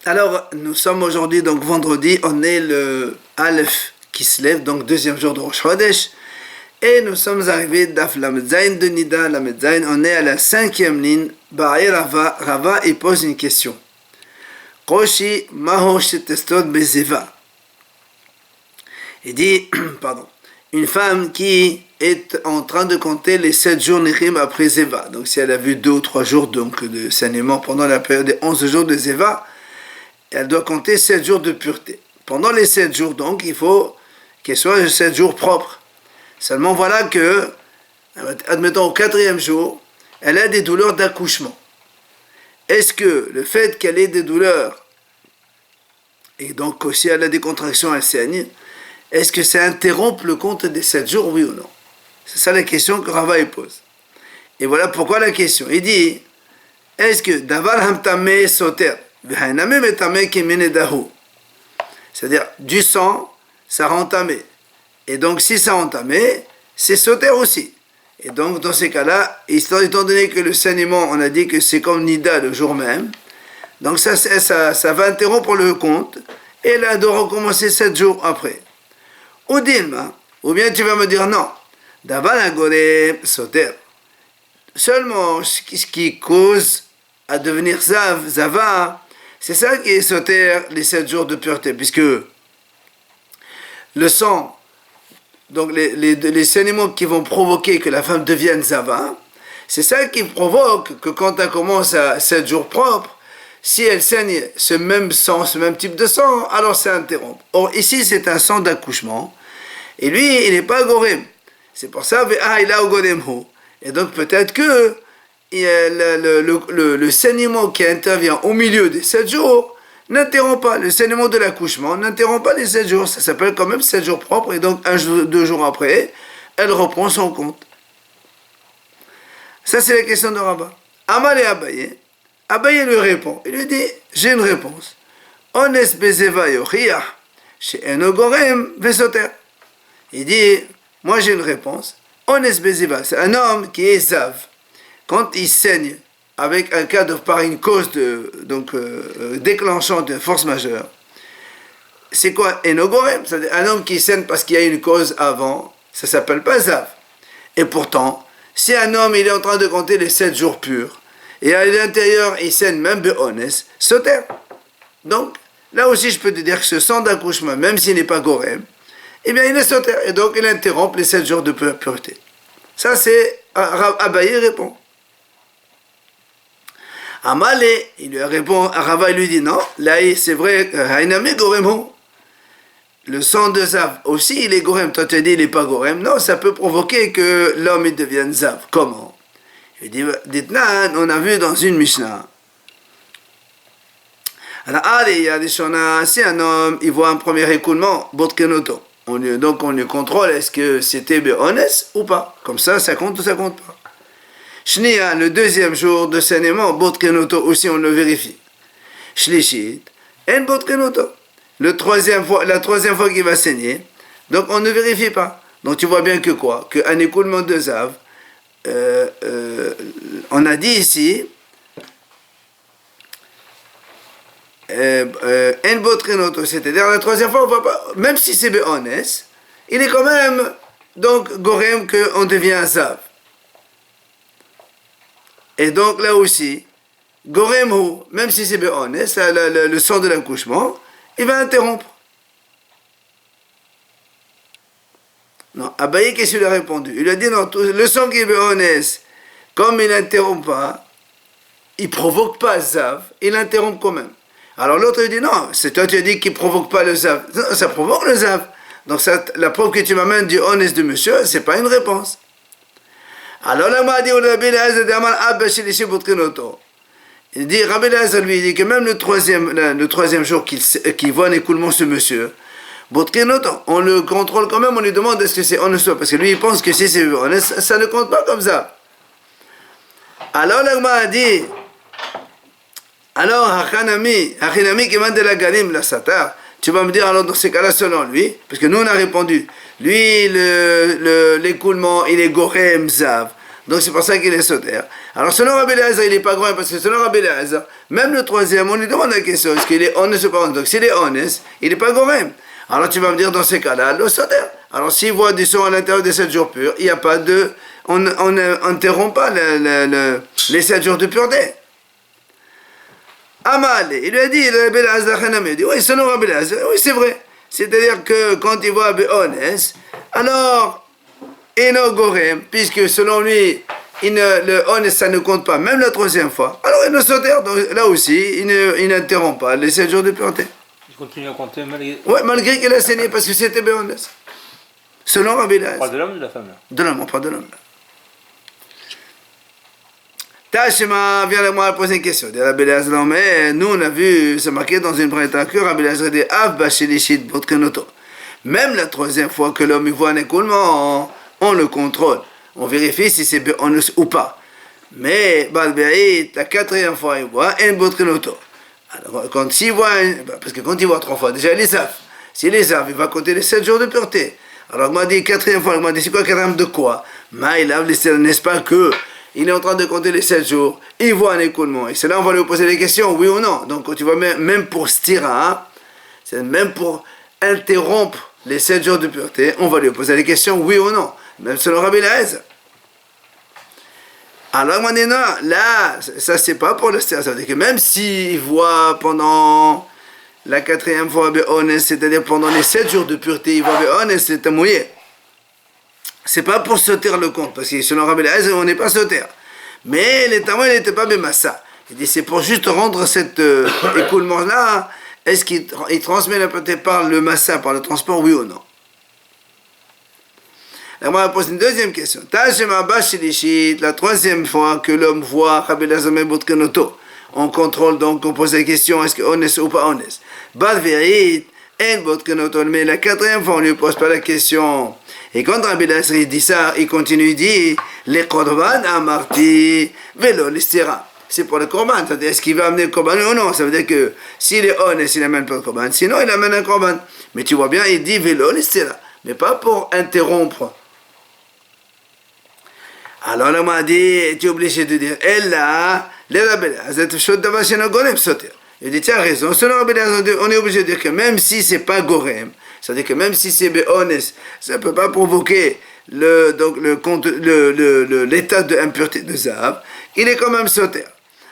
Alors, nous sommes aujourd'hui, donc vendredi, on est le Aleph qui se lève, donc deuxième jour de Rosh Chodesh. Et nous sommes arrivés d'Af Lamed Zayin de Nida, Lamed Zayin, on est à la cinquième ligne. Ba'e Rava, Rava, il pose une question. Roshi Maho Shetestot Bezeva. Il dit, pardon, une femme qui est en train de compter les 7 jours Nechim après Zeva. Donc si elle a vu 2 ou 3 jours donc, de saignement pendant la période des 11 jours de Zeva, elle doit compter 7 jours de pureté. Pendant les 7 jours, donc, il faut qu'elle soit 7 jours propres. Seulement voilà que, admettons au 4e jour, elle a des douleurs d'accouchement. Est-ce que le fait qu'elle ait des douleurs, et donc aussi elle a des contractions, elle saigne, est-ce que ça interrompt le compte des 7 jours, oui ou non? C'est ça la question que Rava pose. Et voilà pourquoi la question. Il dit, est-ce que Davar Hamtame Soter, c'est-à-dire du sang, ça rend tamé. Et donc si ça rend tamé, c'est Soter aussi. Et donc dans ces cas-là, étant donné que le saignement, on a dit que c'est comme Nida le jour même, donc ça va interrompre le compte, et là elle doit recommencer 7 jours après. Ou Dilma, ou bien tu vas me dire non, Davalagore Soter. Seulement ce qui cause à devenir Zava, c'est ça qui est Soter les 7 jours de pureté, puisque le sang, donc les saignements qui vont provoquer que la femme devienne Zava, c'est ça qui provoque que quand elle commence à 7 jours propres, si elle saigne ce même sang, ce même type de sang, alors ça interrompt. Or ici c'est un sang d'accouchement, et lui il n'est pas gorem. C'est pour ça, il a goremhu. Et donc peut-être que le saignement qui intervient au milieu des 7 jours n'interrompt pas, le saignement de l'accouchement n'interrompt pas les 7 jours, ça s'appelle quand même 7 jours propres, et donc 2 jours après, elle reprend son compte. Ça c'est la question de Rabat. Amal et Abaye, Abaye lui répond, il lui dit, j'ai une réponse. Ones bezeva yochiyah, she'eno gorem vesoter. Il dit, moi j'ai une réponse. Ones bezeva, c'est un homme qui est zav. Quand il saigne avec un cas par une cause déclenchante de force majeure, c'est quoi enogorem? C'est-à-dire un homme qui saigne parce qu'il y a une cause avant, ça ne s'appelle pas zav. Et pourtant, si un homme il est en train de compter les 7 jours purs, et à l'intérieur il saigne même be'ones, soter. Donc, là aussi je peux te dire que ce sang d'accouchement, même s'il n'est pas gorem, eh bien il est soter, et donc il interrompt les 7 jours de pureté. Ça c'est, Abaye répond. Amalé, il lui répond, Rava lui dit non, là c'est vrai, Hainame Goremhu. Le sang de Zav aussi il est Gorem, toi tu dis il n'est pas Gorem, non, ça peut provoquer que l'homme il devienne Zav. Comment? Il dit, dites-là, on a vu dans une Mishnah. Alors, si un homme il voit un premier écoulement, Botkenoto, donc on lui contrôle est-ce que c'était Be'ones ou pas, comme ça compte ou ça compte pas. Shnia, le 2e jour de saignement, Botkenoto aussi on le vérifie. Shlishit, en Botkenoto. La 3e fois qu'il va saigner, donc on ne vérifie pas. Donc tu vois bien que quoi? Qu'un écoulement de Zav, on a dit ici, en Botkenoto, c'est-à-dire la 3e fois, on va pas, même si c'est Be'ones, il est quand même, donc, Gorem qu'on devient Zav. Et donc là aussi, Goremhu, même si c'est Be'ones, le sang de l'accouchement, il va interrompre. Non, Abaye, qu'est-ce qu'il a répondu? Il a dit non, le sang qui est Be'ones, comme il n'interrompt pas, il ne provoque pas Zav, il interrompt quand même. Alors l'autre il dit non, c'est toi tu as dit qu'il ne provoque pas le Zav. Non, ça provoque le Zav. Donc la preuve que tu m'amènes du honnête de monsieur, c'est pas une réponse. Alors là, il dit, Rabbi Elazar lui dit que même le troisième jour qu'il voit un écoulement ce monsieur, on le contrôle quand même, on lui demande est-ce que c'est honnête, parce que lui il pense que si c'est honnête, ça ne compte pas comme ça. Alors l'Agma a dit, alors Hachinami qui m'a de la galim la satar, tu vas me dire alors dans ces cas-là selon lui, parce que nous on a répondu, lui l'écoulement il est gorem zav, Donc c'est pour ça qu'il est sauter. Alors selon Rabbi Eliezer, il n'est pas grand, parce que selon Rabbi Eliezer, même le troisième, on lui demande la question, est-ce qu'il est honnête ou pas honnête? Donc s'il est honnête, il n'est pas gorem. Alors tu vas me dire dans ces cas-là, le sauter. Alors s'il voit du son à l'intérieur des 7 jours purs, il n'y a pas de... On n'interrompt pas les 7 jours de pureté. Amal, il lui a dit, Rabbi Eliezer, il dit, oui, selon Rabbi Eliezer, oui, c'est vrai. C'est-à-dire que quand il voit honnête, alors... Eno Gorem, puisque selon lui, le honnête, ça ne compte pas, même la troisième fois. Alors il ne sauter, là aussi, il n'interrompt pas les 7 jours de pureté. Il continue à compter malgré... Oui, malgré qu'il a saigné, parce que c'était honnête. Selon Rabbi Eliezer. On parle de l'homme ou de la femme là? De l'homme, on parle de l'homme. Tashima vient de moi poser une question. Rabbi Eliezer, mais nous on a vu, c'est marqué dans une braïta que Rabbi Eliezer dit Av Bashilishit Botkenoto. Même la troisième fois que l'homme voit un écoulement, on le contrôle. On vérifie si c'est honnête ou pas. Mais, la quatrième fois, il voit un Botkenoto. Alors, quand il voit, parce que quand il voit 3 fois, déjà il les savent. S'il les savent, il va compter les 7 jours de pureté. Alors, il m'a dit, quatrième fois, il m'a dit, c'est quoi quatrième de quoi? Mais il a laissé, n'est-ce pas que il est en train de compter les 7 jours, il voit un écoulement. Et c'est là on va lui poser des questions, oui ou non. Donc, tu vois, même pour stira, c'est même pour interrompre les 7 jours de pureté, on va lui poser des questions, oui ou non. Même selon Rabbi Eliezer. Alors, maintenant, là, ça c'est pas pour le stira. Ça veut dire que même s'il voit pendant la quatrième fois honnête, c'est-à-dire pendant les 7 jours de pureté, il voit honnête, c'est un mouillé. C'est pas pour sauter le compte, parce que selon Rabbi Eliezer, on n'est pas sauter. Mais les témoins n'étaient pas bémassa. Il dit c'est pour juste rendre cet écoulement-là, est-ce qu'il transmet la pureté par le massa, par le transport, oui ou non? Alors, on va poser une deuxième question. La troisième fois que l'homme voit Rabbi Eliezer Botkenoto, on contrôle donc, on pose la question, est-ce que honnête ou pas honnête? Mais la quatrième fois, on ne lui pose pas la question. Et quand Rabbi Eliezer dit ça, il continue, il dit, les korban amarti, velo l'istira. C'est pour le korban, c'est-à-dire est-ce qu'il va amener le korban ou non? Ça veut dire que s'il est honnête, il n'amène pas le korban, sinon il amène un korban. Mais tu vois bien, il dit velo l'istira, mais pas pour interrompre. Alors là, on m'a dit, tu es obligé de dire, elle là, les Rabbi Eliezer, il dit, tu as raison, selon Rabbi Eliezer, on est obligé de dire que même si c'est pas gorem, c'est-à-dire que même si c'est honnête, ça ne peut pas provoquer l'état d'impureté de Zav, il est quand même sauter.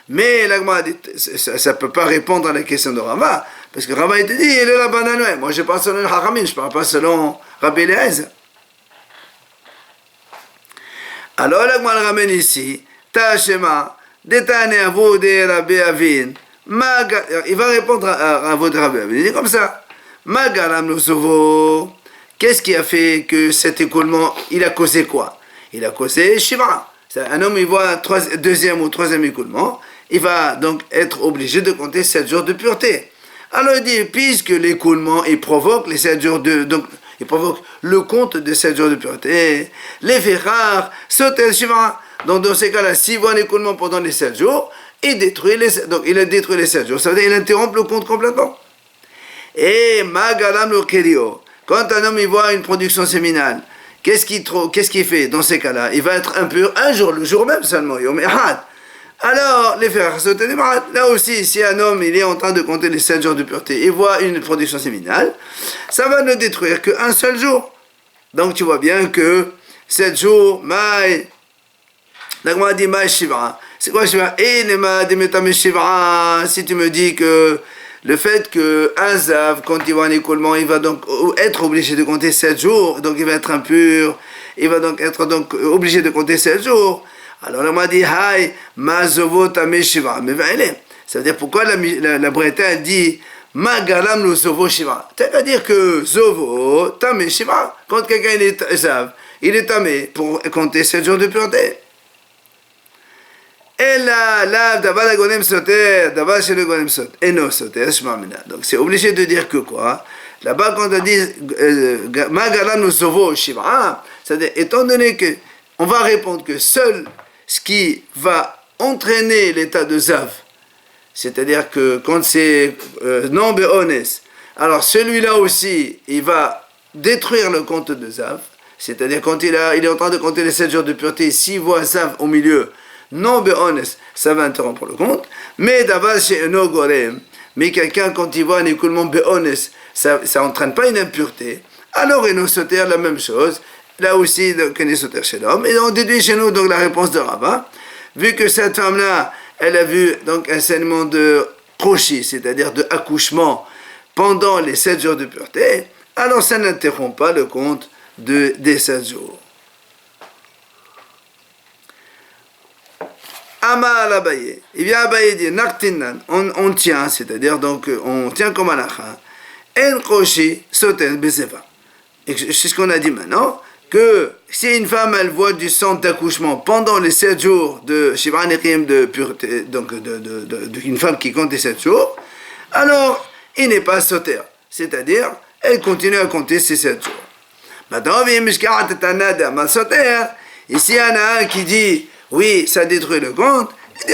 Mais là, dit, ça ne peut pas répondre à la question de Rava, parce que Rava, il te dit, il est la banane. Moi, je parle selon le Hachamim, je ne parle pas selon Rabbi Eliezer. Alors, là, moi, le ramène ici, Tashema, Détane Avou de Rabbi Avin, il va répondre à Avou de Rabbi Avin, il dit comme ça, Magalam no Sovo, qu'est-ce qui a fait que cet écoulement, il a causé quoi? Il a causé Shiva. Un homme, il voit deuxième ou troisième écoulement, il va donc être obligé de compter 7 jours de pureté. Alors il dit, puisque l'écoulement, il provoque les 7 jours de... Donc, il provoque le compte de 7 jours de pureté. Les ferrars sautent Shiva. Donc dans ces cas-là, s'il voit un écoulement pendant les 7 jours, il a détruit les 7 jours. Ça veut dire qu'il interrompt le compte complètement. Et Magalam lo Kelio, quand un homme il voit une production séminale, qu'est-ce qu'il fait dans ces cas-là? Il va être impur un jour, le jour même seulement. Alors, les frères, là aussi, si un homme il est en train de compter les 7 jours de pureté, il voit une production séminale, ça va ne détruire qu'un seul jour. Donc tu vois bien que 7 jours, la dit Shiva. C'est quoi Shiva? Si tu me dis que le fait qu'un Zav, quand il voit un écoulement, il va donc être obligé de compter 7 jours, donc il va être impur, il va donc être obligé de compter 7 jours. Alors on m'a dit, Hai, Mazovo Tame Shiva. Mais ça veut dire pourquoi la Breta dit, Magalam lo Zovo Shiva. C'est-à-dire que Zovo Tame Shiva, quand quelqu'un est Zav, il est tamé pour compter 7 jours de pureté. Et là, d'abord, gonem soter, d'abord, chez le gonem soter. Et non, soter, shmamina. Donc, c'est obligé de dire que quoi? Là-bas, quand on dit, Magalam no sovo shiva, c'est-à-dire, étant donné que, on va répondre que seul ce qui va entraîner l'état de Zav, c'est-à-dire que quand c'est non béones, alors celui-là aussi, il va détruire le compte de Zav, c'est-à-dire quand il est en train de compter les 7 jours de pureté, s'il voit ça au milieu, non be'ones, ça va interrompre le compte. Mais d'abord chez Eno Gorem, mais quelqu'un quand il voit un écoulement be'ones, ça n'entraîne pas une impureté, alors Eno Soter, la même chose, là aussi, donc Eno Soter chez l'homme. Et on déduit chez nous donc la réponse de Rava, vu que cette femme-là, elle a vu donc un saignement de Koshi, c'est-à-dire de accouchement, pendant les 7 jours de pureté, alors ça n'interrompt pas le compte des 7 jours. Amar Abaye, il vient Abaye dire, Naktinan, on tient, c'est-à-dire donc on tient comme alacha, En Koshi Sotel Bezeva. C'est ce qu'on a dit maintenant, que si une femme elle voit du sang d'accouchement pendant les 7 jours de Shiva Nekim de pureté, donc d'une femme qui compte les 7 jours, alors il n'est pas sauter, c'est-à-dire elle continue à compter ces 7 jours. Maintenant, ici il y en a un qui dit oui, ça détruit le compte, il dit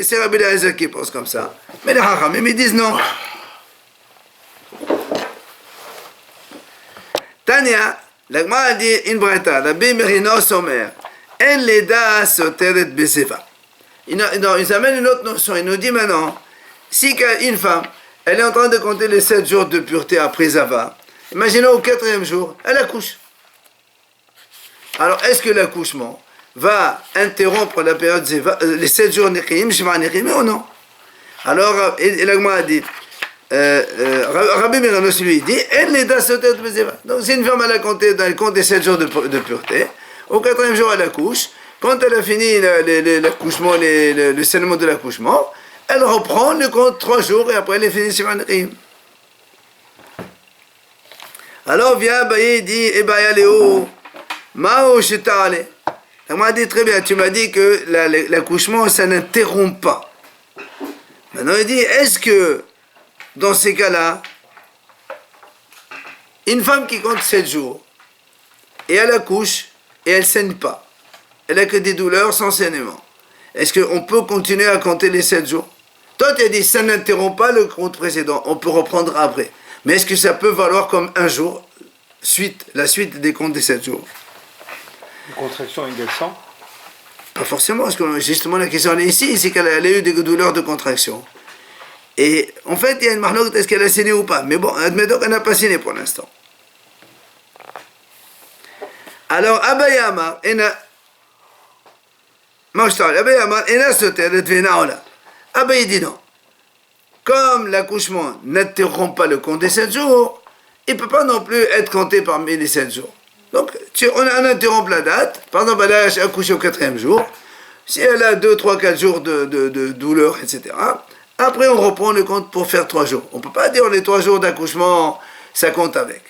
c'est Rabbi Eliezer qui pense comme ça. Mais les Hachamim ils disent non. Tania, la Gemara dit in Braïta, Rabbi Merino Somer, en leda soteret beseva. Ils amènent une autre notion, il nous dit maintenant, si une femme, elle est en train de compter les 7 jours de pureté après Zava, imaginons au 4e jour, elle accouche. Alors, est-ce que l'accouchement va interrompre la période Zeva, les 7 jours Nechiim, Shiva Nechiim, ou non? Alors, la Gemara dit, Rabbi Miranos lui dit, elle les da sauter de Bezeva. Donc, si une femme elle compte les 7 jours de pureté, au 4e jour elle accouche, quand elle a fini l'accouchement, le saignement de l'accouchement, elle reprend le compte 3 jours et après elle est finie Shiva Nechiim. Alors vient Abaye et dit, Ebaya Léo, Mao Shetale. Elle m'a dit très bien, tu m'as dit que l'accouchement ça n'interrompt pas. Maintenant il dit, est-ce que dans ces cas-là, une femme qui compte 7 jours, et elle accouche, et elle ne saigne pas, elle n'a que des douleurs sans saignement, est-ce qu'on peut continuer à compter les 7 jours? Toi, tu as dit, ça n'interrompt pas le compte précédent, on peut reprendre après. Mais est-ce que ça peut valoir comme un jour, la suite des comptes des 7 jours? Une contraction égale 100? Pas forcément, parce que justement la question est ici, c'est qu'elle a eu des douleurs de contraction. Et en fait, il y a une marloque, est-ce qu'elle a saigné ou pas? Mais bon, admettons qu'elle n'a pas saigné pour l'instant. Alors, Abayama, Abaye dit non. Comme l'accouchement n'interrompt pas le compte des 7 jours, il ne peut pas non plus être compté parmi les 7 jours. Donc, on interrompt la date. Par exemple, elle a accouché au 4e jour. Si elle a 2, 3, 4 jours de douleur, etc., après on reprend le compte pour faire 3 jours. On ne peut pas dire les 3 jours d'accouchement, ça compte avec.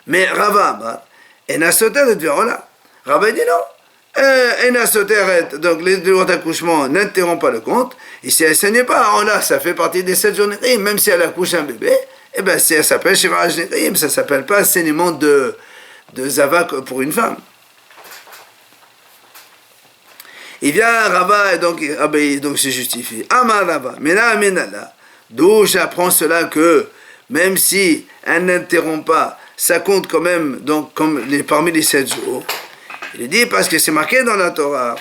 Mais Rava, Ena Soteret, voilà. Rava dit non. Ena Soteret, donc les jours d'accouchement n'interrompent pas le compte. Et si elle ne saigne pas, alors là, ça fait partie des 7 jours Nechiim. Même si elle accouche un bébé, eh bien, ça s'appelle Shiva Nechiim, ça ne s'appelle pas saignement de Zava pour une femme. Il vient Rava et donc se justifie. Amar Rava, Mena Menala, d'où j'apprends cela que même si elle n'interrompt pas, ça compte quand même donc parmi les 7 jours. Il dit parce que c'est marqué dans la Torah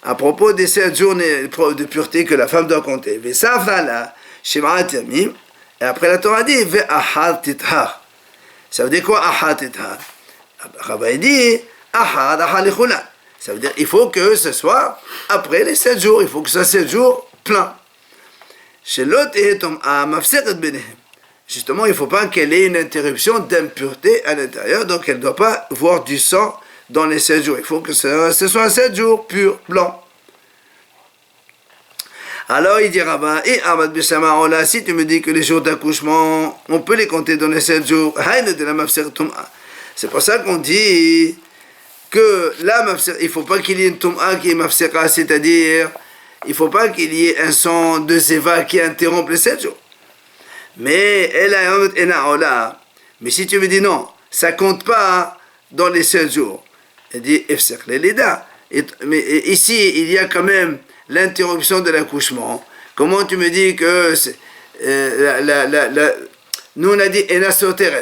à propos des 7 jours de pureté que la femme doit compter. Vesafala, Shema'at Yamim, et après la Torah dit Ve'ahad Tithar. Ça veut dire quoi Ahad Tithar? Rava dit Ahad Ahad Lichula. Ça veut dire il faut que ce soit après les 7 jours, il faut que ce soit 7 jours pleins. Justement, il ne faut pas qu'elle ait une interruption d'impureté à l'intérieur, donc elle ne doit pas voir du sang dans les 7 jours. Il faut que ce soit 7 jours purs, blancs. Alors il dit Rava, et Ahmad Bishama, si tu me dis que les jours d'accouchement, on peut les compter dans les 7 jours, c'est pour ça qu'on dit que là, il ne faut pas qu'il y ait une tum'a qui est mafsera, c'est-à-dire, il ne faut pas qu'il y ait un sang de zeva qui interrompt les 7 jours. Mais mais si tu me dis non, ça ne compte pas dans les 7 jours, il dit mais ici, il y a quand même l'interruption de l'accouchement. Comment tu me dis que nous on a dit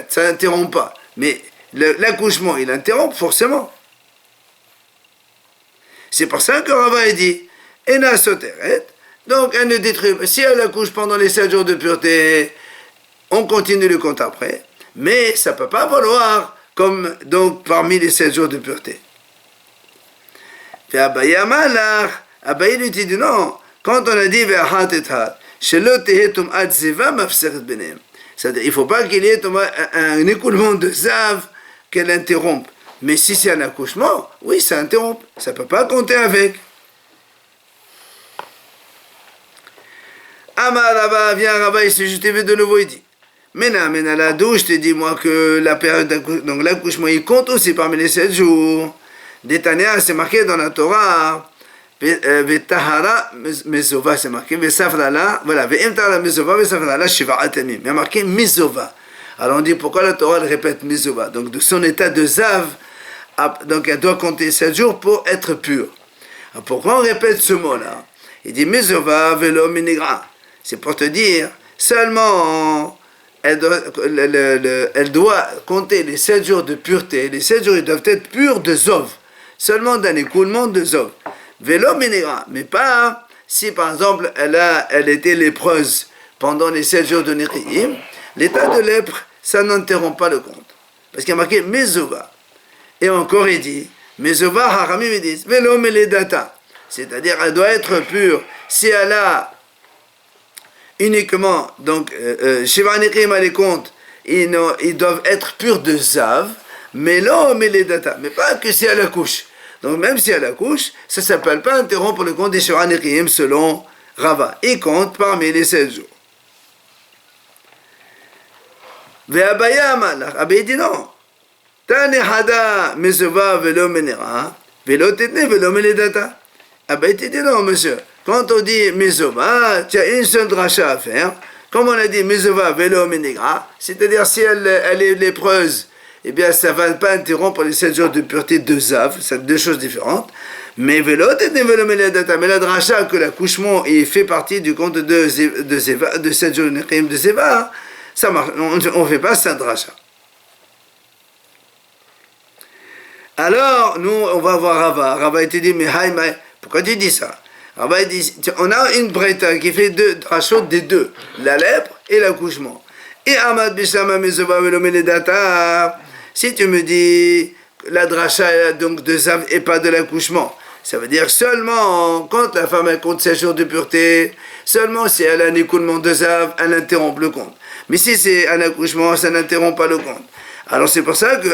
ça n'interrompt pas, mais l'accouchement, il interrompt forcément. C'est pour ça que Rava a dit, Ena Soteret, donc elle ne détruit pas. Si elle accouche pendant les 7 jours de pureté, on continue le compte après, mais ça ne peut pas valoir comme donc parmi les 7 jours de pureté. Et Abaye Amalach, Abaye lui dit non, quand on a dit c'est-à-dire il ne faut pas qu'il y ait un écoulement de zav qu'elle interrompe. Mais si c'est un accouchement, oui, ça interrompt. Ça ne peut pas compter avec. Amar Rava, viens Rava, il s'est jeté de nouveau, il dit Mena la douche, je te dis moi que la période d'accouchement, donc l'accouchement, il compte aussi parmi les 7 jours. Détania, c'est marqué dans la Torah. Vetahara mezova, c'est marqué. Vesafrala, voilà. Ve'emtara mezova, vesafrala, shiva atemim. Il y a marqué mezova. Alors on dit pourquoi la Torah répète mezova. Donc de son état de zav, donc elle doit compter 7 jours pour être pure. Alors pourquoi on répète ce mot-là? Il dit mezova velo minigra. C'est pour te dire seulement elle doit compter les 7 jours de pureté. Les 7 jours ils doivent être purs de zov. Seulement d'un écoulement de zov. Vélo minera, mais pas si par exemple elle était lépreuse pendant les 7 jours de Nériim, l'état de lèpre, ça n'interrompt pas le compte. Parce qu'il y a marqué Mezova. Et encore il dit, Mezova haramim ils disent, vélo meledata. C'est-à-dire elle doit être pure si elle a uniquement, donc, Shiva Nériim a les comptes, ils doivent être purs de Zav, mais là, meledata, mais pas que si elle accouche. Donc même si elle accouche, ça ne s'appelle pas interrompre le compte des Shira Nériim selon Rava. Il compte parmi les 16 jours. Ve'abaya amalach. Abaye dit non. Tane hada mezova velo menera, velo tetne velo meledata. Abaye dit non, monsieur. Quand on dit mezova, tu as une seule dracha à faire. Comme on a dit mezova velo menera, c'est-à-dire si elle est lépreuse, eh bien, ça ne va pas interrompre les 7 jours de pureté de Zav, c'est 2 choses différentes. Mais mais la dracha, que l'accouchement fait partie du compte de 7 jours de Zeva, ça marche, on ne fait pas ça dracha. Alors, nous, on va voir Rava. Rava te dit, mais pourquoi tu dis ça? Rava dit, on a une breta qui fait 2 drachot des 2, la lèpre et l'accouchement. Et Amad Bishama Mezova Velomeledata. Si tu me dis la dracha donc de Zav et pas de l'accouchement, ça veut dire seulement quand la femme elle compte 7 jours de pureté, seulement si elle a un écoulement de Zav, elle interrompt le compte. Mais si c'est un accouchement, ça n'interrompt pas le compte. Alors c'est pour ça que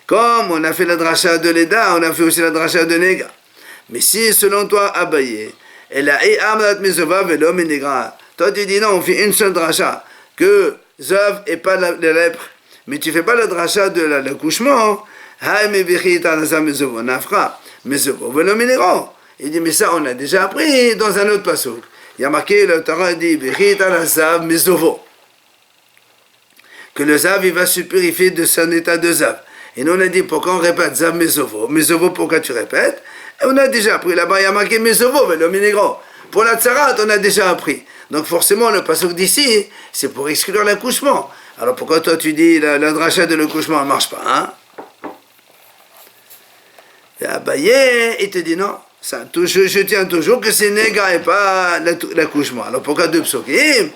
comme on a fait la dracha de Leda, on a fait aussi la dracha de Nega. Mais si selon toi, Abaye, elle a Amrat Mezova Velo Menegra, toi tu dis non, on fait une seule dracha, que Zav et pas la lèpre, mais tu fais pas la dracha de l'accouchement. Il dit, mais ça on a déjà appris dans un autre passage. Il y a marqué, le Torah dit, que le Zav il va se purifier de son état de Zav. Et nous on a dit, pourquoi on répète Zav Mezovo? Mezovo, pourquoi tu répètes? Et on a déjà appris, là-bas il y a marqué Mezovo, pour la Tsarat, on a déjà appris. Donc forcément, le passage d'ici, c'est pour exclure l'accouchement. Alors pourquoi toi tu dis la dracha de l'accouchement ne marche pas, hein? Et Abaye, il te dit non, ça, je tiens toujours que c'est Nega et pas l'accouchement. Alors pourquoi 2 psokim?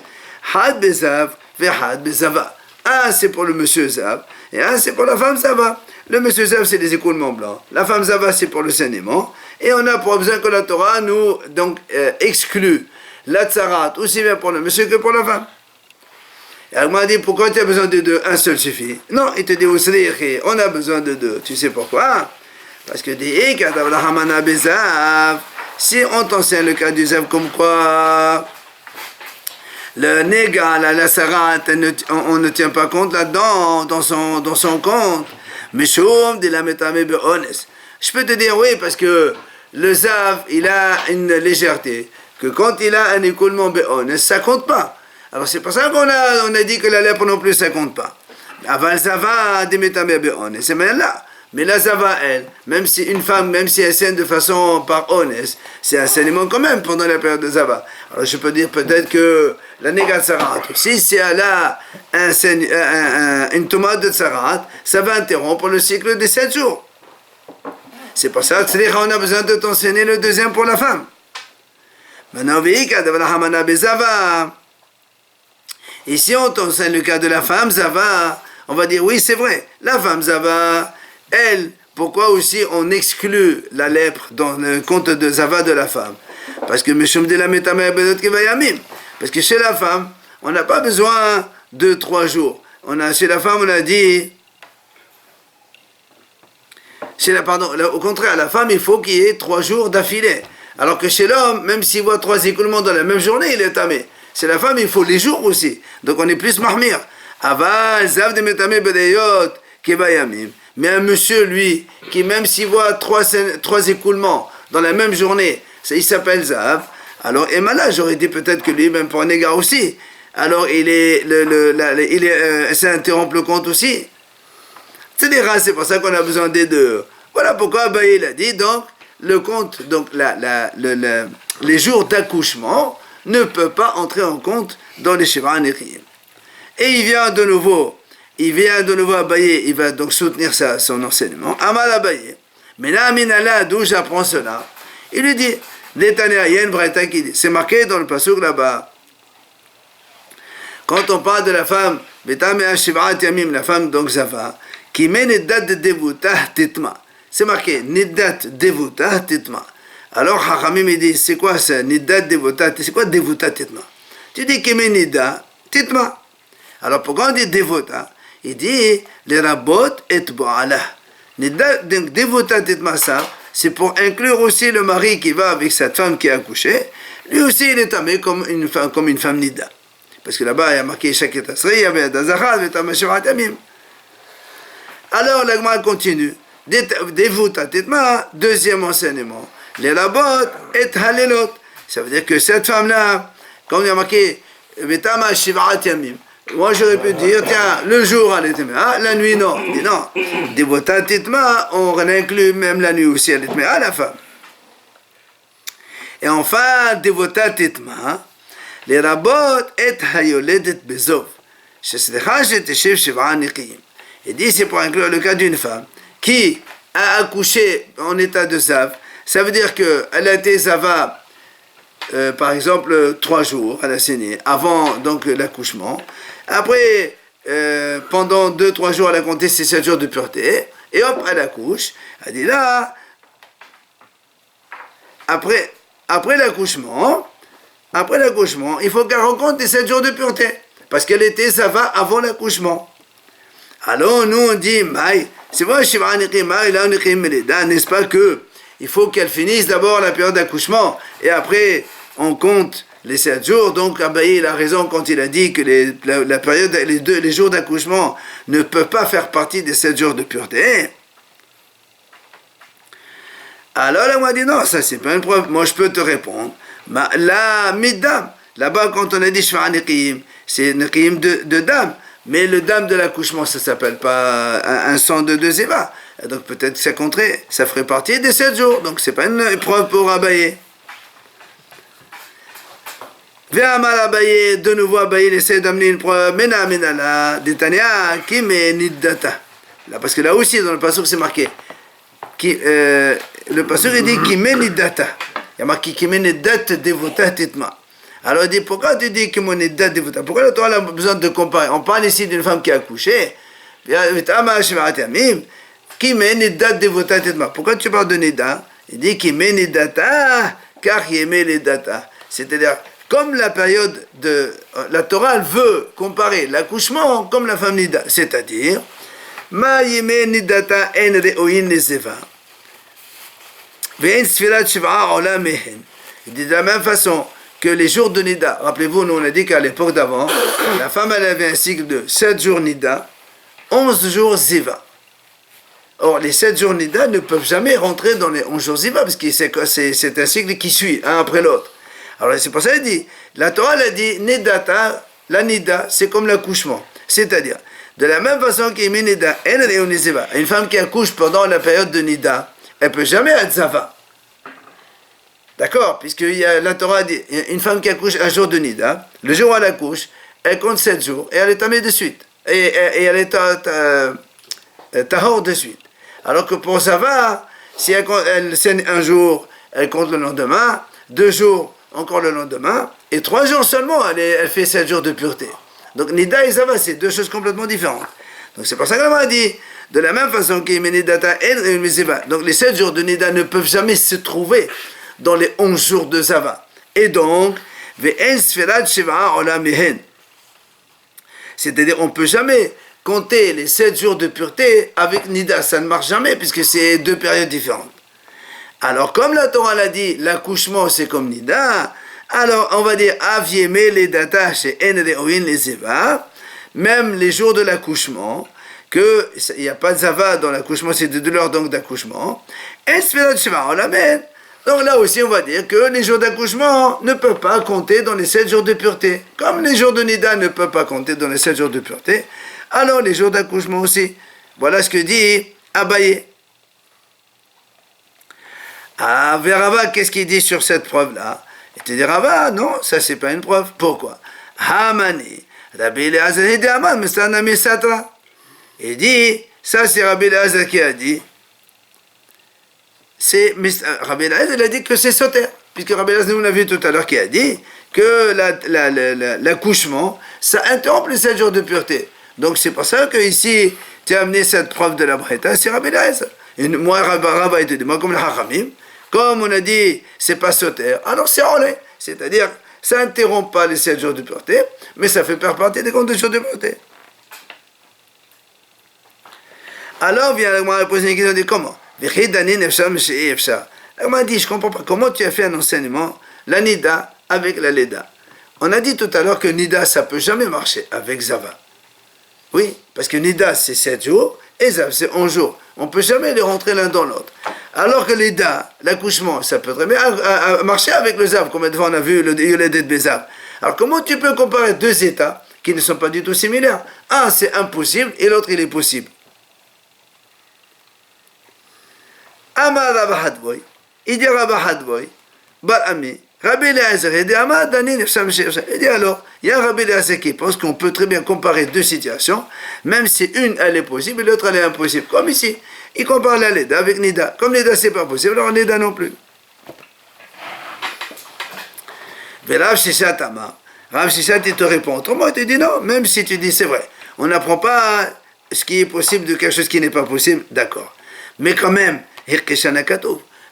Had bezav, had bezava. Un c'est pour le monsieur Zav, et un c'est pour la femme Zava. Le monsieur Zav c'est les écoulements blancs, la femme Zava c'est pour le saignement, et on a pour besoin que la Torah nous donc exclut la tsarat, aussi bien pour le monsieur que pour la femme. Et elle m'a dit, pourquoi tu as besoin de 2? Un seul suffit. Non, il te dit, on a besoin de 2. Tu sais pourquoi? Parce que si on t'enseigne le cas du zav comme quoi le néga, la sarat, on ne tient pas compte là-dedans, dans son compte. Mais je peux te dire oui, parce que le zav, il a une légèreté, que quand il a un écoulement béones, ça compte pas. Alors c'est pour ça qu'on a dit que la lèpre non plus, ça compte pas. Avant ça va, des métamé béones, c'est même là. Mais la zava, elle, même si une femme, même si elle saigne de façon par honnête, c'est un saignement quand même pendant la période de zava. Alors je peux dire peut-être que la négat sarat aussi, si elle a une tomate de sarat, ça va interrompre le cycle des 7 jours. C'est pour ça que on a besoin de t'enseigner le deuxième pour la femme. Maintenant, ici, on t'enseigne le cas de la femme, Zava. On va dire, oui, c'est vrai. La femme, Zava, elle, pourquoi aussi on exclut la lèpre dans le compte de Zava de la femme? Parce que parce que chez la femme, on n'a pas besoin de 3 jours. Chez la femme, on a dit... au contraire, la femme, il faut qu'il y ait 3 jours d'affilée. Alors que chez l'homme, même s'il voit 3 écoulements dans la même journée, il est tamé. Chez la femme, il faut les jours aussi. Donc on est plus mahmir. Aval, zav de metame bedeyot, kebayamim. Mais un monsieur, lui, qui même s'il voit 3 écoulements dans la même journée, il s'appelle zav. Alors, et là, j'aurais dit peut-être que lui, même pour un égard aussi. Alors, ça interrompt le compte aussi. C'est pour ça qu'on a besoin des deux. Voilà pourquoi Abaye l'a dit. Donc, le compte, donc les jours d'accouchement ne peuvent pas entrer en compte dans les Shiva Nechiyim. Et il vient de nouveau Abaye, il va donc soutenir son enseignement. Amal Abaye. Mais là, Aminala, d'où j'apprends cela, il lui dit, Netanya, il y a une braïta qui dit, c'est marqué dans le pasuk là-bas. Quand on parle de la femme, Betamea Shivat Yamim, la femme donc Zava, qui met Niddat de Devuta Titma. C'est marqué Niddat Devuta Titma. Alors Hachamim il dit, c'est quoi ça? Niddat Devuta, c'est quoi Devuta Titma? Tu dis qui met Niddat Titma. Alors pourquoi on dit Devuta? Il dit les rabot et Ba'ala. Niddat Devuta Titma, ça, c'est pour inclure aussi le mari qui va avec cette femme qui a accouché. Lui aussi il est tamé comme une femme Nidda. Parce que là-bas il y a marqué Shaket Asri, il y avait Dazachal, il y avait Shivat Yamim. Alors, la Gemara continue. Devuta Titma, deuxième enseignement. Les rabot et halelot. Ça veut dire que cette femme-là, comme il y a marqué, Betama Shivat Yamim. Moi, j'aurais pu dire, tiens, le jour, elle était méa, la nuit, non. Il dit non. Devuta Titma, on inclut même la nuit aussi, elle était méa, la femme. Et enfin, Devuta Titma, les rabot et hayoledet bezov. Sheslecha sheteshev Shiva Nechiyim. Il dit, c'est pour inclure le cas d'une femme qui a accouché en état de zav. Ça veut dire qu'elle a été zava, par exemple, 3 jours, elle a saigné, avant donc l'accouchement. Après, pendant 2-3 jours, elle a compté ses 7 jours de pureté. Et hop, elle accouche. Elle dit là, après l'accouchement, il faut qu'elle rencontre les 7 jours de pureté. Parce qu'elle était zava avant l'accouchement. Alors nous on dit, c'est vrai, n'est-ce pas que il faut qu'elle finisse d'abord la période d'accouchement et après on compte les 7 jours. Donc Abaye il a raison quand il a dit que la période, les jours d'accouchement ne peuvent pas faire partie des 7 jours de pureté. Alors là, on m'a dit non, ça c'est pas une preuve. Moi je peux te répondre. La midam, là-bas quand on a dit Shva Nechiyim, c'est Nechiyim de dame. Mais le dame de l'accouchement, ça ne s'appelle pas un sang de 2 Eva. Donc peut-être que ça compterait, ça ferait partie des 7 jours. Donc ce n'est pas une épreuve pour Abaye. Viens mal Abaye, de nouveau Abaye, il essaie d'amener une preuve. Mena menala, detania, qui me niddata. Là, parce que là aussi, dans le pasuk, c'est marqué. Le pasuk, il dit qui me niddata. Il y a marqué qui me niddata devota titma. Alors il dit, pourquoi tu dis que mon état dévota? Pourquoi la Torah a besoin de comparer? On parle ici d'une femme qui a accouché. Qui met Nida dévota? Pourquoi tu parles de Nida? Il dit qui met Nidata, car il met les data. C'est-à-dire, comme la période de... La Torah veut comparer l'accouchement comme la femme Nida. C'est-à-dire, Ma yeme Nidata en re'oin nezeva. Ve'en sfirat shiv'a olam mehen. Il dit de la même façon que les jours de Nida, rappelez-vous, nous on a dit qu'à l'époque d'avant, la femme elle avait un cycle de 7 jours Nida, 11 jours Ziva. Or, les 7 jours Nida ne peuvent jamais rentrer dans les 11 jours Ziva, parce que c'est un cycle qui suit, un après l'autre. Alors c'est pour ça qu'il dit, la Torah elle a dit, Nidata, la Nida, c'est comme l'accouchement. C'est-à-dire, De la même façon qu'Imi Nida, une femme qui accouche pendant la période de Nida, elle ne peut jamais être Zava. D'accord? Puisque la Torah dit, une femme qui accouche un jour de Nida, le jour où elle accouche, elle compte 7 jours et elle est tamée de suite. Et elle est tahor de suite. Alors que pour Zava, si elle saigne un jour, elle compte le lendemain, 2 jours, encore le lendemain, et 3 jours seulement, elle fait 7 jours de pureté. Donc Nida et Zava, c'est 2 choses complètement différentes. Donc c'est pour ça que l'Agmara dit, de la même façon qu'Imenidata et Mizeva, donc les 7 jours de Nida ne peuvent jamais se trouver dans les 11 jours de Zava. Et donc, c'est-à-dire on ne peut jamais compter les 7 jours de pureté avec Nida, ça ne marche jamais puisque c'est 2 périodes différentes. Alors comme la Torah l'a dit, l'accouchement c'est comme Nida, alors on va dire Avieme les data chez Enreoin les Zeva, même les jours de l'accouchement, qu'il n'y a pas de Zava dans l'accouchement, c'est de douleur donc d'accouchement, donc là aussi on va dire que les jours d'accouchement ne peuvent pas compter dans les 7 jours de pureté. Comme les jours de Nida ne peuvent pas compter dans les 7 jours de pureté, alors les jours d'accouchement aussi. Voilà ce que dit Abaye. Ah, Rava, qu'est-ce qu'il dit sur cette preuve-là? Il te dit, Rava, non, ça c'est pas une preuve. Pourquoi? Hamani, Rabbi Eliezer Hidaman, Mestanami Satra. Il dit, ça c'est Rabbi Eliezer qui a dit, Rabbi Eliezer, il a dit que c'est Soter. Puisque Rabbi Eliezer, nous l'a vu tout à l'heure, qui a dit que l'accouchement, ça interrompt les 7 jours de pureté. Donc c'est pour ça que ici, tu as amené cette preuve de la Breta, c'est Rabbi Eliezer. Et moi, Rava, il te dit, moi comme le Hachamim, comme on a dit, c'est pas Soter, alors c'est Olé. C'est-à-dire, ça n'interrompt pas les 7 jours de pureté, mais ça fait faire partie des comptes de jours de pureté. Alors vient la poser une question, dit comment? Elle m'a dit, je ne comprends pas, comment tu as fait un enseignement, la Nida avec la Leda? On a dit tout à l'heure que Nida, ça ne peut jamais marcher avec Zava. Oui, parce que Nida, c'est 7 jours, et Zav, c'est 11 jours. On ne peut jamais les rentrer l'un dans l'autre. Alors que Leda, l'accouchement, ça peut très bien marcher avec le Zav, comme on a vu le Yoledet Bezav. Alors comment tu peux comparer 2 états qui ne sont pas du tout similaires? Un, c'est impossible, et l'autre, il est possible. Amar Rabba Hadboy, il dit Rabba Hadboy, Bar Ami, Rabbi Eliezer, il dit Amar Dani Nefsham Shersha. Il dit alors, il y a Rabbi Eliezer qui pense qu'on peut très bien comparer 2 situations, même si une elle est possible et l'autre elle est impossible. Comme ici, il compare la Leda avec Nida. Comme Nida c'est pas possible, alors Nida non plus. Mais Rav Shishat Amar, Rav Shishat il te répond autrement, il te dit non, même si tu dis c'est vrai, on n'apprend pas ce qui est possible de quelque chose qui n'est pas possible, d'accord. Mais quand même,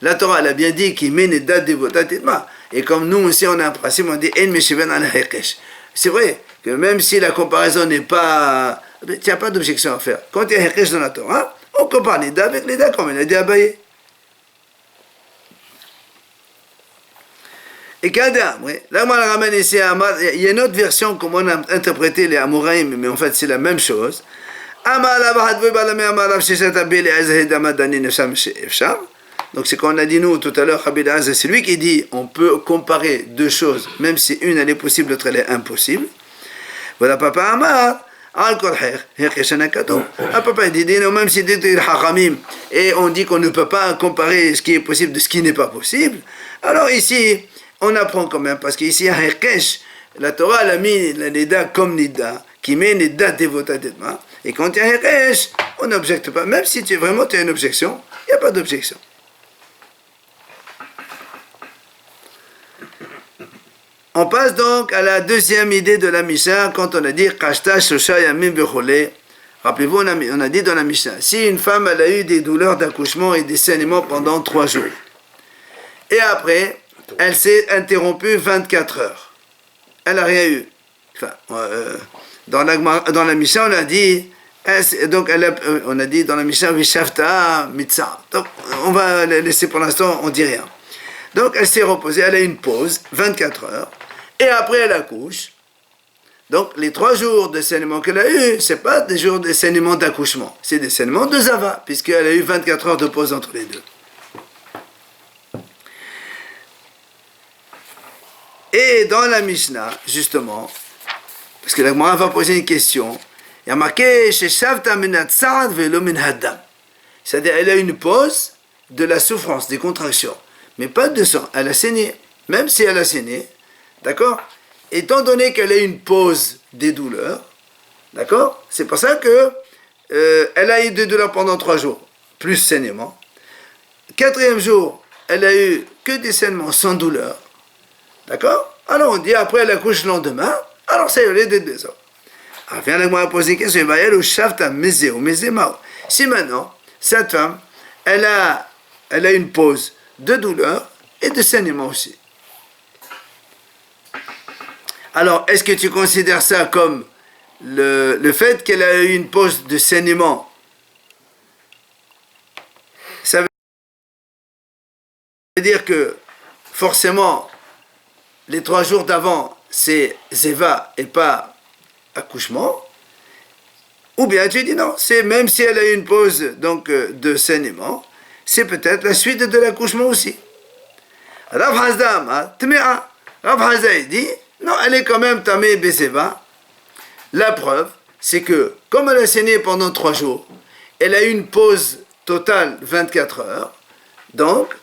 la Torah elle a bien dit qu'il met les dates de votatitma. Et comme nous aussi on a un principe, on dit en meshiven al hekesh. C'est vrai que même si la comparaison n'est pas, il n'y a pas d'objection à faire. Quand il y a hekesh dans la Torah, on compare les dates avec les dates comme il a dit Abaye. Et Kadam, oui. Là, moi, on ramène ici à Amar. Il y a une autre version, comment on a interprété les Amoraïm, mais en fait, c'est la même chose. Donc, c'est qu'on a dit nous tout à l'heure, c'est lui qui dit on peut comparer 2 choses, même si une elle est possible, l'autre elle est impossible. Voilà, papa Amar. Papa dit non, même si c'est Hachamim et on dit qu'on ne peut pas comparer ce qui est possible de ce qui n'est pas possible, alors ici, on apprend quand même, parce qu'ici, à Hekesh, la Torah elle a mis la Nida comme Nida, qui met Nida dévotatement. Et quand il y a Hekesh, on n'objecte pas. Même si tu as une objection, il n'y a pas d'objection. On passe donc à la deuxième idée de la Mishnah, quand on a dit Kashta Shosha Yamim Bechole. Rappelez-vous, on a dit dans la Mishnah, si une femme elle a eu des douleurs d'accouchement et des saignements pendant 3 jours, et après, elle s'est interrompue 24 heures. Elle n'a rien eu. Enfin, dans la Mishnah, on a dit, on a dit dans la Mishnah, Vishavta Mitzah. Donc, on va laisser pour l'instant, on ne dit rien. Donc, elle s'est reposée, elle a une pause, 24 heures, et après, elle accouche. Donc, les 3 jours de saignement qu'elle a eu, ce n'est pas des jours de saignement d'accouchement, c'est des saignements de Zava, puisqu'elle a eu 24 heures de pause entre les deux. Et dans la Mishnah, justement, parce que la Gemara va poser une question, Il y a marqué chez Shavta Minat Sa'ad Velo Min Haddam. C'est-à-dire, elle a une pause de la souffrance, des contractions, mais pas de sang. Elle a saigné, même si elle a saigné, d'accord? Étant donné qu'elle a une pause des douleurs, d'accord? C'est pour ça que elle a eu des douleurs pendant 3 jours, plus saignement. 4e jour, elle a eu que des saignements sans douleur, d'accord? Alors on dit après elle accouche le lendemain, alors ça y est, des désordres. Alors viens avec moi à poser une question, si maintenant cette femme, elle a une pause de douleur et de saignement aussi. Alors, est-ce que tu considères ça comme le fait qu'elle a eu une pause de saignement? Ça veut dire que forcément, les 3 jours d'avant, c'est Zéva et pas accouchement? Ou bien tu dis non, c'est même si elle a eu une pause donc, de saignement, c'est peut-être la suite de l'accouchement aussi. Rav Hazda, Rav Hazda dit, non, elle est quand même tamé Bezeva. La preuve, c'est que, comme elle a saigné pendant 3 jours, elle a eu une pause totale 24 heures, donc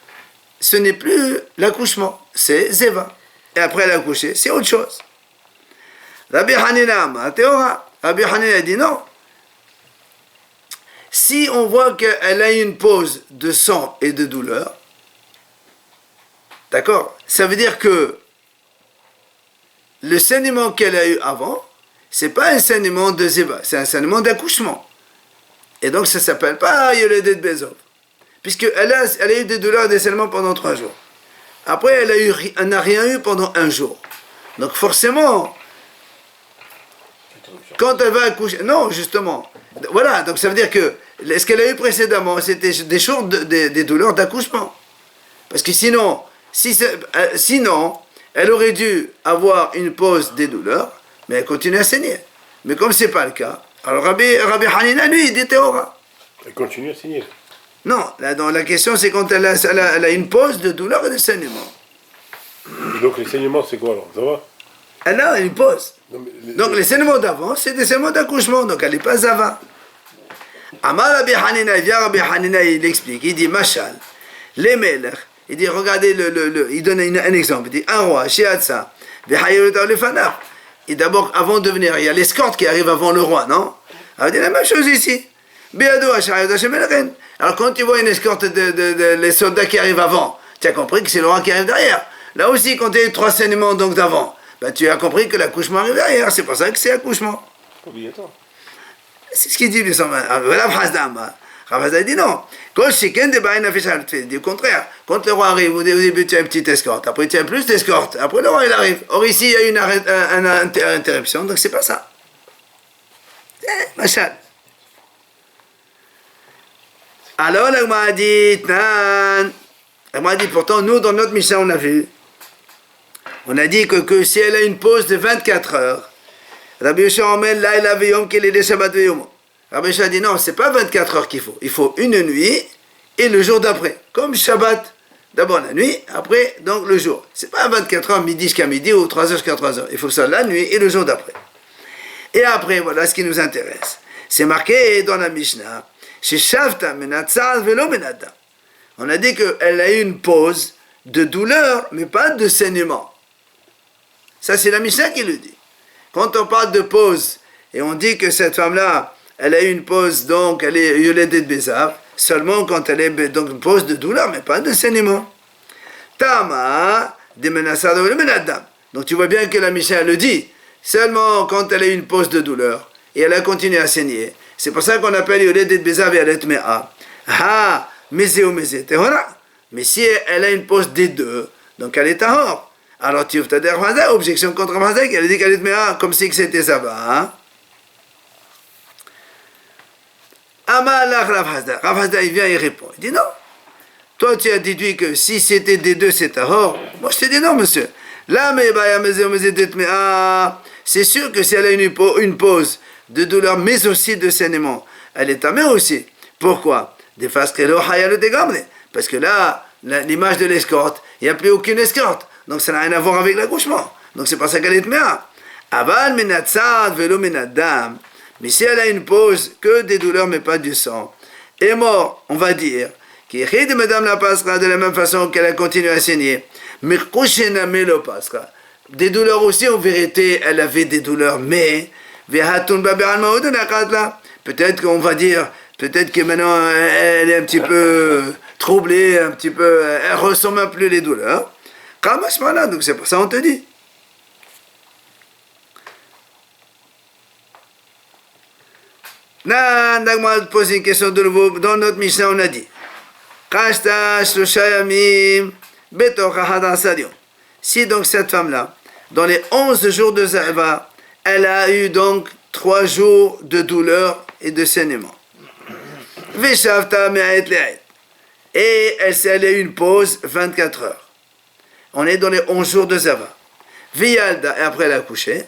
ce n'est plus l'accouchement, c'est Zeva. Et après elle a accouché, c'est autre chose. Rabbi Hanina, Rabbi Hanina dit non. Si on voit qu'elle a eu une pause de sang et de douleur, d'accord, ça veut dire que le saignement qu'elle a eu avant, c'est pas un saignement de Zéba, c'est un saignement d'accouchement. Et donc ça s'appelle pas Yoledet Bezov. Puisqu'elle a eu des douleurs et des saignements pendant 3 jours. Après, elle n'a rien eu pendant 1 jour. Donc forcément, quand elle va accoucher... Non, justement. Voilà, donc ça veut dire que ce qu'elle a eu précédemment, c'était des jours des douleurs d'accouchement. Parce que sinon, elle aurait dû avoir une pause des douleurs, mais elle continue à saigner. Mais comme ce n'est pas le cas, alors Rabbi Hanina, lui, il dit Théora. Elle continue à saigner. Non, la question c'est quand elle a une pause de douleur et de saignement. Et donc les saignements, c'est quoi alors? Ça va? Elle a une pause. Non, mais Donc les saignements d'avant, c'est des saignements d'accouchement, donc elle n'est pas Zava. Amar Rabbi Hanina, il vient Rabbi Hanina, il explique, il dit Machal, les Melech, il dit regardez, il donne un exemple, il dit un roi, Shiatsa, et d'abord, avant de venir, il y a l'escorte qui arrive avant le roi, non? Alors il dit la même chose ici. Alors quand tu vois une escorte les soldats qui arrivent avant, tu as compris que c'est le roi qui arrive derrière. Là aussi, quand tu as eu 3 saignements donc d'avant, ben, tu as compris que l'accouchement arrive derrière. C'est pour ça que c'est accouchement. obligatoire. C'est ce qu'il dit, lui, Rav Hazda dit non. Il dit au contraire. Quand le roi arrive, au début, tu as une petite escorte. Après, tu as plus d'escorte. Après, le roi, il arrive. Or, ici, il y a une interruption, donc c'est pas ça. Machal. Alors, la m'a dit, pourtant, nous, dans notre Mishnah, on a vu. On a dit que si elle a une pause de 24 heures, Rabbi Yoshua Omer, là, il avait Yom qu'il est des Shabbat de Yom. Rabbi Yoshua dit non, c'est pas 24 heures qu'il faut. Il faut une nuit et le jour d'après. Comme Shabbat. D'abord la nuit, après, donc le jour. C'est pas 24 heures, midi jusqu'à midi ou 3 heures jusqu'à 3 heures. Il faut que ça la nuit et le jour d'après. Et après, voilà ce qui nous intéresse. C'est marqué dans la Mishnah. Chez Shavta Menatzal Velo Menada. On a dit qu'elle a eu une pause de douleur, mais pas de saignement. Ça, c'est la Mishnah qui le dit. Quand on parle de pause, et on dit que cette femme-là, elle a eu une pause, donc elle est Yoledet Bezav, seulement quand elle est donc une pause de douleur, mais pas de saignement. Tama, de Menassado le Menadam. Donc tu vois bien que la Mishnah le dit, seulement quand elle a eu une pause de douleur, et elle a continué à saigner. C'est pour ça qu'on appelle Yoledet Bezav et Alet Mea. Ah, Mezeo Meze Tehora. Mais si elle a une pause des deux, donc elle est Tahor. Alors tu as dit objection contre Rav Hazda, elle a dit qu'elle est Mea, comme si c'était ça va. Hein? Amalach Rav Hazda. Rav Hazda, il vient et répond. Il dit non. Toi, tu as déduit que si c'était des deux, c'est Tahor. Moi, je te dis non, monsieur. Là, c'est sûr que si elle a une pause de douleur, mais aussi de saignement, elle est tamée aussi. Pourquoi? Parce que là, l'image de l'escorte, il n'y a plus aucune escorte. Donc ça n'a rien à voir avec l'accouchement. Donc c'est pas ça qu'elle est tamée. Aval menatzad velo menadam. Mais si elle a une pause, que des douleurs mais pas du sang, est mort, on va dire, qui rit de Madame la passera de la même façon qu'elle a continué à saigner. Mais Kouchename le passera. Des douleurs aussi, en vérité, elle avait des douleurs, mais peut-être qu'on va dire, peut-être que maintenant elle est un petit peu troublée, un petit peu, elle ressent même plus les douleurs. Donc c'est pour ça qu'on te dit. Là, Nagma pose une question de nouveau. Dans notre Mishnah, on a dit si donc cette femme-là, dans les 11 jours de Zahva, elle a eu donc 3 jours de douleur et de saignement. Et elle a eu une pause 24 heures. On est dans les 11 jours de Zahva. Viyalda, et après elle a couché.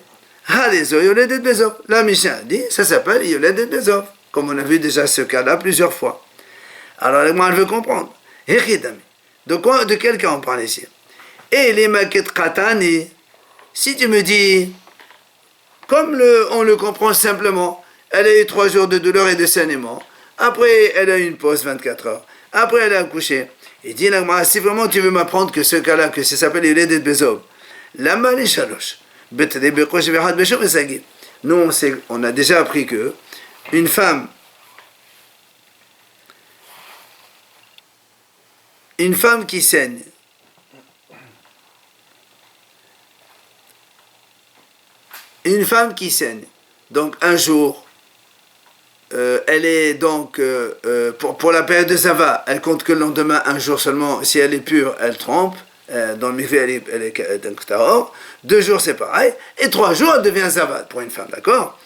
La Mishnah dit, ça s'appelle Yoledet Bezov, comme on a vu déjà ce cas-là plusieurs fois. Alors moi, je veux comprendre. De quel cas on parle ici? Et les maquettes katani, si tu me dis, comme on le comprend simplement, elle a eu 3 jours de douleur et de saignement, après elle a eu une pause 24 heures, après elle a accouché. Et dit, si vraiment tu veux m'apprendre que ce cas-là, que ça s'appelle Yoledet Bezov, la mali shalosh. Nous, on a déjà appris que une femme qui saigne, donc un jour, elle est donc, pour la période de Zava, elle compte que le lendemain, un jour seulement, si elle est pure, elle trempe. Dans le mikvé, elle est donc tahor. 2 jours, c'est pareil. Et 3 jours, elle devient zavat pour une femme, d'accord?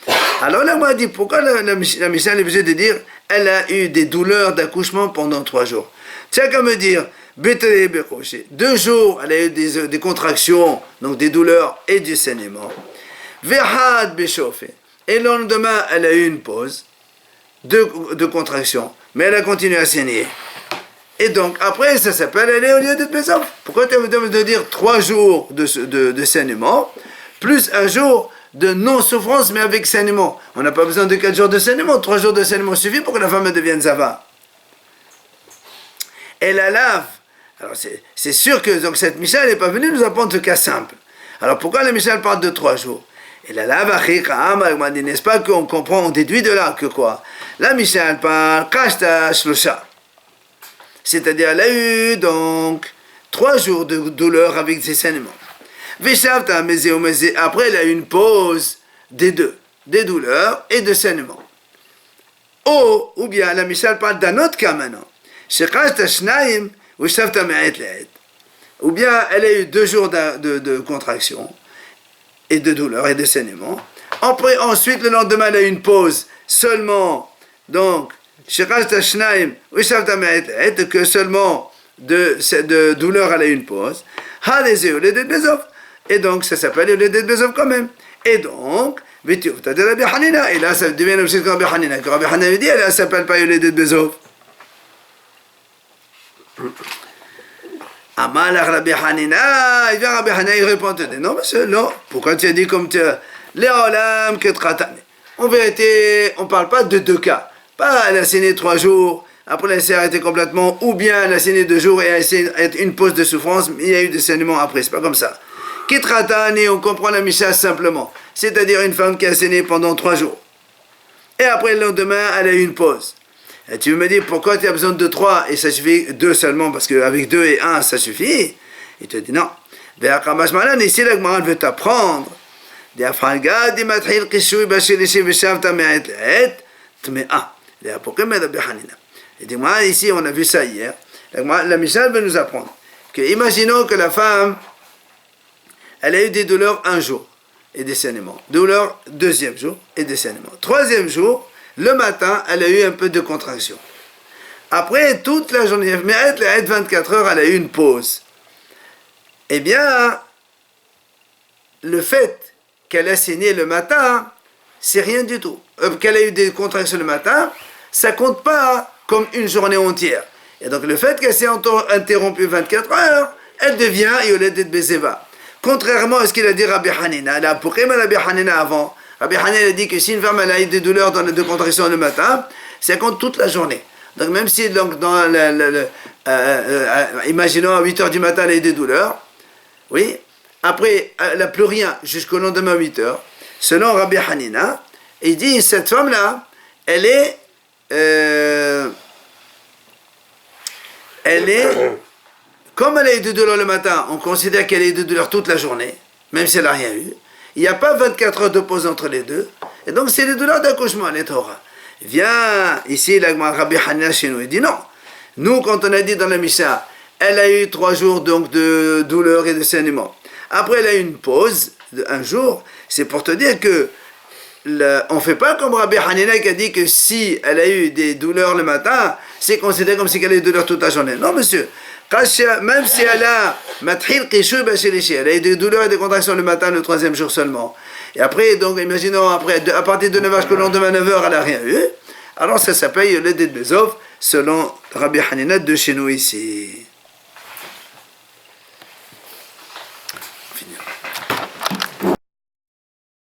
Alors là, moi, je dis, pourquoi la Mishnah est obligée de dire elle a eu des douleurs d'accouchement pendant 3 jours? Tiens qu'à me dire, 2 jours, elle a eu des contractions, donc des douleurs et du saignement. Verhad béchauffé. Et le lendemain, elle a eu une pause de contraction, mais elle a continué à saigner. Et donc, après, ça s'appelle aller au lieu de Pesach. Pourquoi tu me de dire 3 jours de saignement, plus 1 jour de non-souffrance, mais avec saignement? On n'a pas besoin de 4 jours de saignement. 3 jours de saignement suffit pour que la femme devienne Zava. Et la lave. Alors, c'est sûr que donc, cette Mishnah n'est pas venue nous apprendre ce cas simple. Alors, pourquoi la Mishnah parle de 3 jours? Et la lave, n'est-ce pas qu'on comprend, on déduit de là que quoi? La Mishnah parle Kashta Shlosha. C'est-à-dire, elle a eu donc 3 jours de douleur avec ses saignements. Après, elle a eu une pause des deux, des douleurs et de saignements. Ou bien, la Mishnah parle d'un autre cas maintenant. Ou bien, elle a eu 2 jours de contraction et de douleur et de saignement. Ensuite, le lendemain, elle a eu une pause seulement, donc, que seulement de douleur elle a une pause. Et donc ça s'appelle le Bezov quand même. Et donc, et là ça devient l'objet de Rabbi Hanina. Que Rabbi Hanina dit, elle ne s'appelle pas le Bezov. Amalach Rabbi Hanina, il vient Rabbi Hanina, il répond, non monsieur, non. Pourquoi tu as dit comme tu as les olam que tratane? En vérité, on ne parle pas de 2 cas. Pas elle a saigné 3 jours, après elle s'est arrêtée complètement, ou bien elle a saigné 2 jours et elle a une pause de souffrance, mais il y a eu des saignements après, c'est pas comme ça. Kitratani, on comprend la Mishnah simplement, c'est-à-dire une femme qui a saigné pendant 3 jours. Et après le lendemain, elle a eu une pause. Et tu me dis pourquoi tu as besoin de 3 et ça suffit 2 seulement, parce qu'avec 2 et 1 ça suffit. Il te dit non. Ici la Gemara veut t'apprendre. Et dis-moi, ici on a vu ça hier. La Mishnah veut nous apprendre que, imaginons que la femme, elle a eu des douleurs 1 jour et des saignements. Douleur 2e jour et des saignements. 3e jour, le matin, elle a eu un peu de contraction. Après, toute la journée, mais 24 heures, elle a eu une pause. Eh bien, le fait qu'elle a saigné le matin, c'est rien du tout. Qu'elle a eu des contractions le matin, ça compte pas comme une journée entière. Et donc le fait qu'elle s'est interrompue 24 heures, elle devient Yoledet Bezeva. Contrairement à ce qu'il a dit Rabbi Hanina. Pourquoi Rabbi Hanina avant, Rabbi Hanina a dit que si une femme elle a eu des douleurs dans les deux contractions le matin, ça compte toute la journée. Donc même si donc, imaginons à 8h du matin elle a eu des douleurs, oui, après elle n'a plus rien jusqu'au lendemain à 8h, selon Rabbi Hanina, il dit cette femme-là, elle est comme elle a eu des douleurs le matin, on considère qu'elle a eu des douleurs toute la journée, même si elle n'a rien eu. Il n'y a pas 24 heures de pause entre les deux. Et donc, c'est les douleurs d'accouchement, les Torah. Viens, ici, Rabbi Hanina chez nous, il dit non. Nous, quand on a dit dans la Mishnah, elle a eu 3 jours donc, de douleurs et de saignements. Après, elle a eu une pause de 1 jour. C'est pour te dire que on ne fait pas comme Rabbi Hanina qui a dit que si elle a eu des douleurs le matin, c'est considéré comme si elle a eu des douleurs toute la journée. Non, monsieur. Même si elle a eu des douleurs et des contractions le matin, le 3e jour seulement. Et après, donc, imaginons, après, à partir de 9h jusqu'au lendemain 9h, elle n'a rien eu. Alors, ça s'appelle le Ded Bezov, selon Rabbi Hanina de chez nous ici.